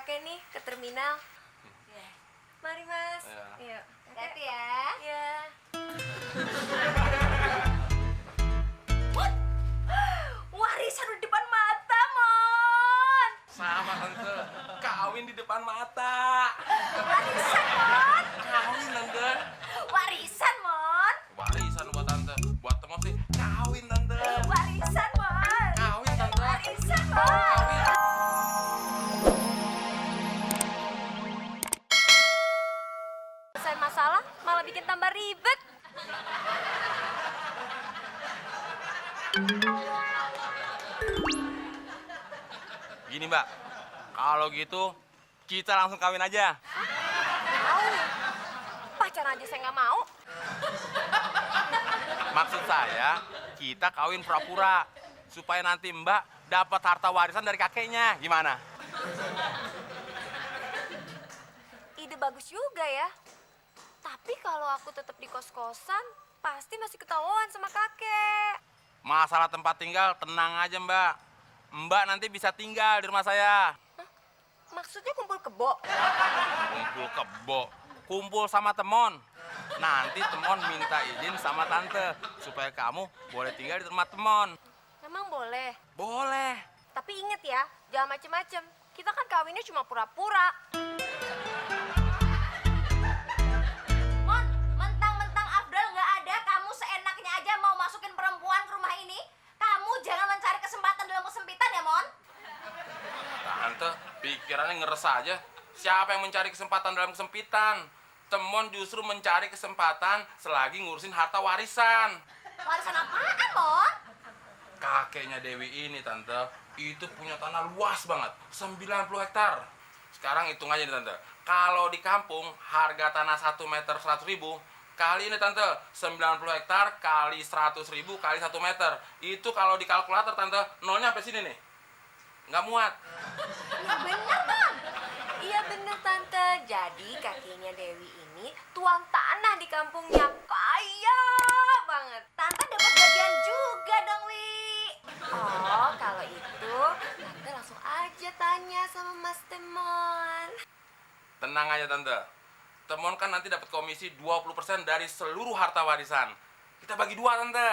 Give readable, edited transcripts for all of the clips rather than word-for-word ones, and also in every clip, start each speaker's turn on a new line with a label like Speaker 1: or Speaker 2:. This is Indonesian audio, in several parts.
Speaker 1: kakek nih ke terminal. Mari mas. Iya.
Speaker 2: Hati ya.
Speaker 1: Iya. Warisan di depan mata, Mon.
Speaker 3: Sama tante, kawin di depan mata.
Speaker 1: Warisan, Mon.
Speaker 3: Kawin tante.
Speaker 1: Warisan, Mon.
Speaker 3: Warisan buat tante, buat temen sih kawin tante.
Speaker 1: Warisan, Mon.
Speaker 3: Kawin tante.
Speaker 1: Warisan, Mon.
Speaker 3: Kawin.
Speaker 1: Selesai masalah malah bikin tambah ribet.
Speaker 3: Gini mbak, kalau gitu kita langsung kawin aja.
Speaker 1: Mau? Pacaran aja saya nggak mau.
Speaker 3: Maksud saya, kita kawin pura-pura supaya nanti mbak dapat harta warisan dari kakeknya. Gimana?
Speaker 1: Ide bagus juga ya. Tapi kalau aku tetap di kos-kosan, pasti masih ketahuan sama kakek.
Speaker 3: Masalah tempat tinggal tenang aja mbak. Mbak nanti bisa tinggal di rumah saya.
Speaker 1: Maksudnya kumpul kebo?
Speaker 3: Kumpul kebo, kumpul sama temon. Nanti temon minta izin sama tante supaya kamu boleh tinggal di rumah temon.
Speaker 1: Emang boleh.
Speaker 3: Boleh.
Speaker 1: Tapi inget ya, jangan macem-macem. Kita kan kawinnya cuma pura-pura.
Speaker 2: Mon, mentang-mentang Afdal nggak ada, kamu seenaknya aja mau masukin perempuan ke rumah ini. Kamu jangan mencari kesempatan dalam kesempitan ya, Mon.
Speaker 3: Tante, pikirannya ngeres aja. Siapa yang mencari kesempatan dalam kesempitan? Temon justru mencari kesempatan selagi ngurusin harta warisan.
Speaker 2: Warisan apaan, Mon?
Speaker 3: Kakeknya Dewi ini, Tante, itu punya tanah luas banget, 90 hektar. Sekarang hitung aja nih, Tante. Kalau di kampung, harga tanah 1 meter 100.000, kali ini, Tante, 90 hektar kali 100.000 kali 1 meter. Itu kalau di kalkulator, Tante, nolnya sampai sini nih. Nggak muat.
Speaker 2: Ya bener, Mon.
Speaker 1: Iya bener Tante, jadi kakeknya Dewi ini tuang tanah di kampungnya. Kaya banget.
Speaker 2: Tante dapat bagian juga dong, Wi.
Speaker 1: Oh, kalau itu Tante langsung aja tanya sama Mas Temon.
Speaker 3: Tenang aja, Tante. Temon kan nanti dapat komisi 20% dari seluruh harta warisan. Kita bagi 2, Tante.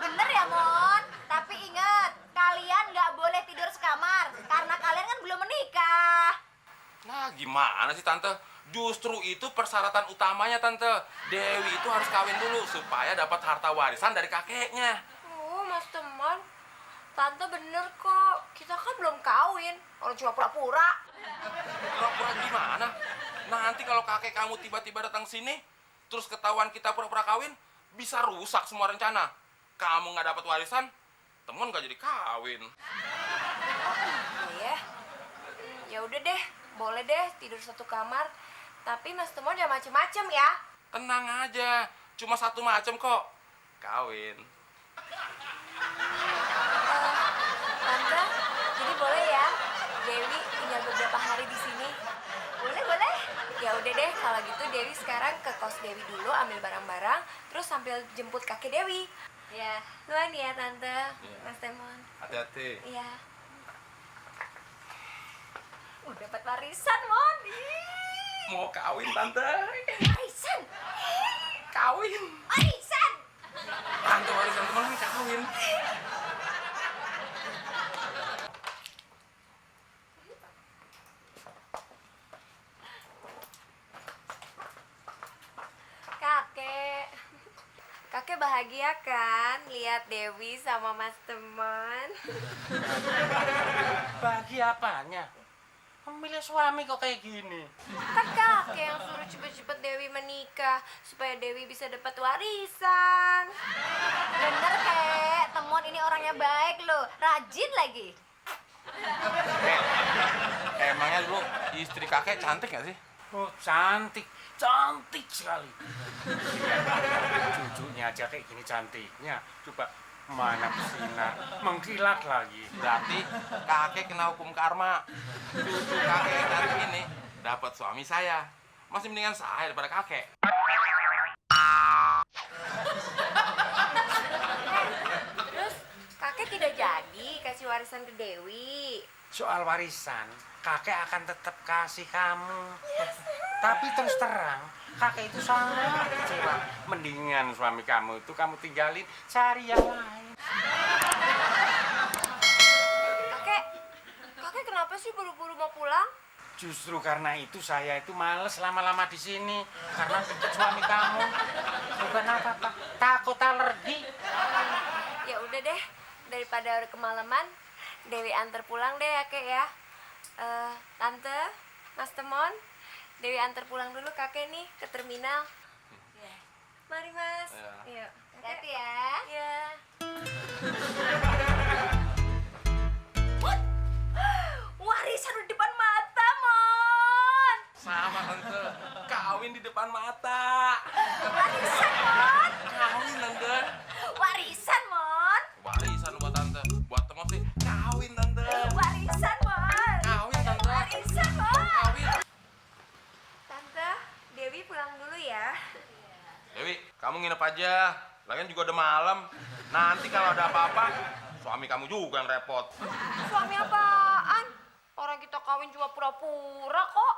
Speaker 2: Bener ya, Mon. Tapi ingat, kalian nggak boleh tidur sekamar karena kalian kan belum menikah.
Speaker 3: Nah, gimana sih, Tante? Justru itu persyaratan utamanya, Tante. Dewi itu harus kawin dulu supaya dapat harta warisan dari kakeknya.
Speaker 1: Mas Temon, Tante bener kok. Kita kan belum kawin, orang cuma pura-pura.
Speaker 3: Pura-pura gimana? Nanti kalau kakek kamu tiba-tiba datang sini, terus ketahuan kita pura-pura kawin, bisa rusak semua rencana. Kamu nggak dapat warisan, Temon nggak jadi kawin.
Speaker 1: Iya. Ya udah deh, boleh deh tidur satu kamar. Tapi Mas Temon jangan macem-macem ya.
Speaker 3: Tenang aja, cuma satu macam kok. Kawin.
Speaker 1: Tante, jadi boleh ya Dewi tinggal beberapa hari di sini.
Speaker 2: Boleh, boleh.
Speaker 1: Ya udah deh, kalau gitu Dewi sekarang ke kos Dewi dulu ambil barang-barang, terus sambil jemput kakek Dewi.
Speaker 2: Ya.
Speaker 1: Nuan ya Tante,
Speaker 3: Iya.
Speaker 1: Mas Temon.
Speaker 3: Hati-hati.
Speaker 1: Iya. Dapat warisan, Mon. Ih,
Speaker 3: Mau kawin, Tante.
Speaker 2: Warisan.
Speaker 3: Kawin.
Speaker 2: Warisan.
Speaker 3: Tante warisan Temon kan kawin.
Speaker 1: Kakek. Kakek bahagia kan lihat Dewi sama Mas Temon?
Speaker 4: Bahagia apanya? Memilih suami kok kayak gini.
Speaker 1: Kan kakek yang suruh cepet-cepet Dewi menikah supaya Dewi bisa dapat warisan.
Speaker 2: Bener, Kek. Temon ini orangnya baik loh. Rajin lagi.
Speaker 3: Emangnya dulu istri kakek cantik gak sih?
Speaker 4: Oh, cantik. Cantik sekali. Cucunya aja kayak gini cantiknya. Coba mana Sina mengkilat lagi.
Speaker 3: Berarti kakek kena hukum karma. Cucu kakek yang cantik ini dapat suami saya. Masih mendingan saya daripada kakek.
Speaker 1: Terus kakek tidak jadi kasih ngasih warisan ke Dewi.
Speaker 4: Soal warisan, kakek akan tetap kasih kamu. Tapi terus terang, kakek itu sangat kecewa. Mendingan suami kamu itu kamu tinggalin, cari yang lain.
Speaker 1: Kakek kenapa sih buru-buru mau pulang?
Speaker 4: Justru karena itu saya itu males lama-lama di sini. Karena ikut suami kamu. Bukan apa-apa, takut alergi.
Speaker 1: Ya udah deh, daripada kemalaman, Dewi antar pulang deh ya kek ya. Tante, Mas Temon, Dewi antar pulang dulu kakek nih ke terminal. Mari Mas. Iya.
Speaker 2: Hati ya.
Speaker 1: Iya.
Speaker 2: Warisan udah di depan mata, Mon.
Speaker 3: Sama tante, kawin di depan mata.
Speaker 2: Warisan, Mon.
Speaker 3: Kawin tante.
Speaker 2: Warisan, Mon.
Speaker 3: Warisan buat tante, buat teman sih. Kawin tante.
Speaker 2: Warisan, Mon.
Speaker 3: Kawin tante.
Speaker 2: Warisan, Mon.
Speaker 3: Kawin.
Speaker 1: Tante, Dewi pulang dulu ya.
Speaker 3: Dewi, kamu nginep aja. Lagian juga udah malam. Nanti kalau ada apa-apa, suami kamu juga yang repot.
Speaker 1: Suami apaan? Orang kita kawin cuma pura-pura kok.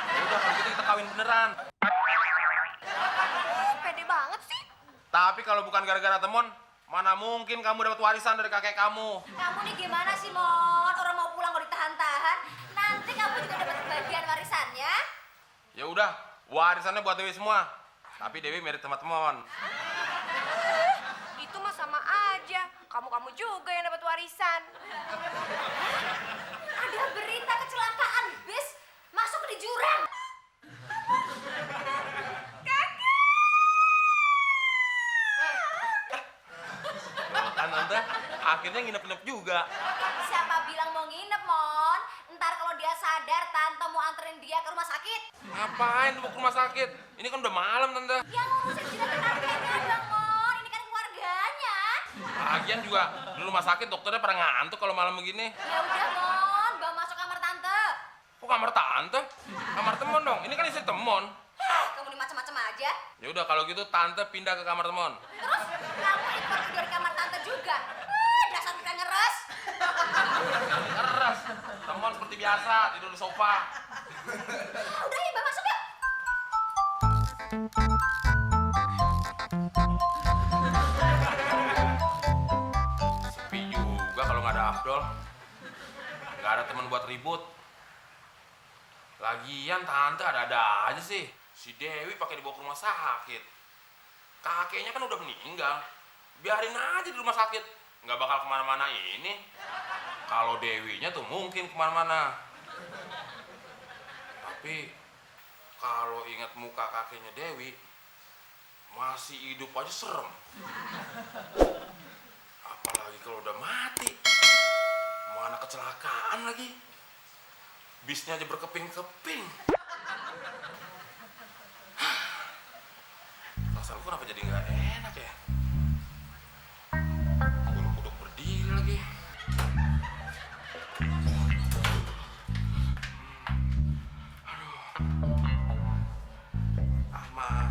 Speaker 3: Ya udah kalau gitu kita kawin beneran.
Speaker 1: Pede banget sih.
Speaker 3: Tapi kalau bukan gara-gara Temon, mana mungkin kamu dapat warisan dari kakek kamu?
Speaker 2: Kamu nih gimana sih, Mon? Orang mau pulang kok ditahan-tahan. Nanti kamu juga dapat bagian warisannya.
Speaker 3: Ya udah, warisannya buat Dewi semua. Tapi Dewi mirip sama Temon.
Speaker 1: Itu mah sama aja. Kamu juga yang dapat warisan.
Speaker 2: Ada berita kecelakaan bis masuk di jurang.
Speaker 3: Kan tante, akhirnya nginep-nginep juga.
Speaker 2: Siapa bilang mau nginep, Mon? Ntar kalau dia sadar, Tante mau anterin dia ke rumah sakit.
Speaker 3: Ngapain mau ke rumah sakit? Ini kan udah malam tante.
Speaker 2: Yang ngurusin jenazah kakeknya dong, Mon. Ini kan keluarganya.
Speaker 3: Lagian juga di rumah sakit dokternya pada ngantuk kalau malam begini.
Speaker 2: Ya udah, Mon. Bawa masuk kamar Tante.
Speaker 3: Kok kamar tante? Kamar Temon dong. Ini kan istri Temon.
Speaker 2: Hah, kamu ini macam-macam aja.
Speaker 3: Ya udah kalau gitu tante pindah ke kamar Temon.
Speaker 2: Terus kamu ikut tidur di kamar Tante juga. Dasar kita ngeres.
Speaker 3: Keras. Temon seperti biasa tidur di sofa.
Speaker 2: Udah ya, Mbak, masuk yuk.
Speaker 3: Sepi juga kalau nggak ada Abdul. Nggak ada teman buat ribut. Lagian tante ada-ada aja sih. Si Dewi pakai dibawa ke rumah sakit. Kakeknya kan udah meninggal. Biarin aja di rumah sakit. Nggak bakal kemana-mana ini. Kalau Dewinya tuh mungkin kemana-mana. Tapi kalau ingat muka kakeknya Dewi, masih hidup aja serem. Apalagi kalau udah mati. Mana kecelakaan lagi. Bisnya aja berkeping-keping. Rasaku kenapa jadi nggak enak ya? Kuduk-kuduk berdiri lagi. Aman.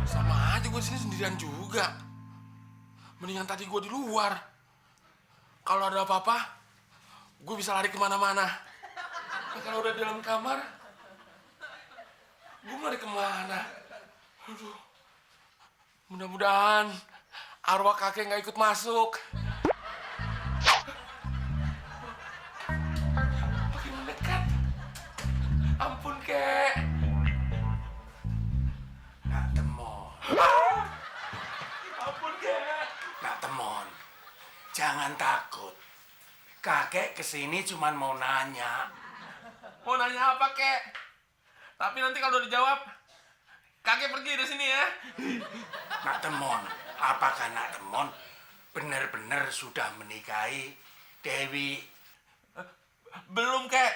Speaker 3: Sama aja gue sini sendirian juga. Mendingan tadi gue di luar. Kalau ada apa-apa, gue bisa lari kemana-mana. Nah, kalau udah di dalam kamar, gue lari kemana? Aduh. Mudah-mudahan arwah kakek nggak ikut masuk. Makin mendekat. Ampun, kek.
Speaker 4: Nak Temon,
Speaker 3: Ampun, kek.
Speaker 4: Nak Temon, jangan takut. Kakek kesini cuma mau nanya.
Speaker 3: Mau nanya apa, kek? Tapi nanti kalau udah dijawab, kakek pergi dari sini ya.
Speaker 4: Nak Temon, apakah Nak Temon benar-benar sudah menikahi Dewi?
Speaker 3: Belum, kek.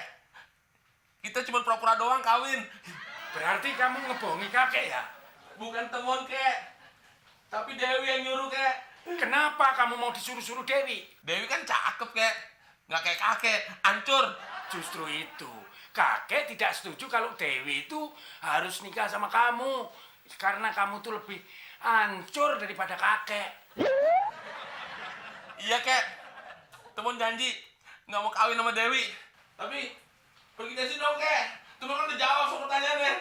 Speaker 3: Kita cuma pura-pura doang kawin.
Speaker 4: Berarti kamu ngebohongi kakek ya?
Speaker 3: Bukan Temon, kek. Tapi Dewi yang nyuruh, kek.
Speaker 4: Kenapa kamu mau disuruh-suruh Dewi?
Speaker 3: Dewi kan cakep, kek. Nggak kayak kakek, hancur.
Speaker 4: Justru itu, kakek tidak setuju kalau Dewi itu harus nikah sama kamu. Karena kamu tuh lebih hancur daripada kakek.
Speaker 3: Iya, Kek. Temen janji nggak mau kawin sama Dewi. Tapi pergi dari sini dong, Kek. Temen kan udah jawab soal pertanyaannya.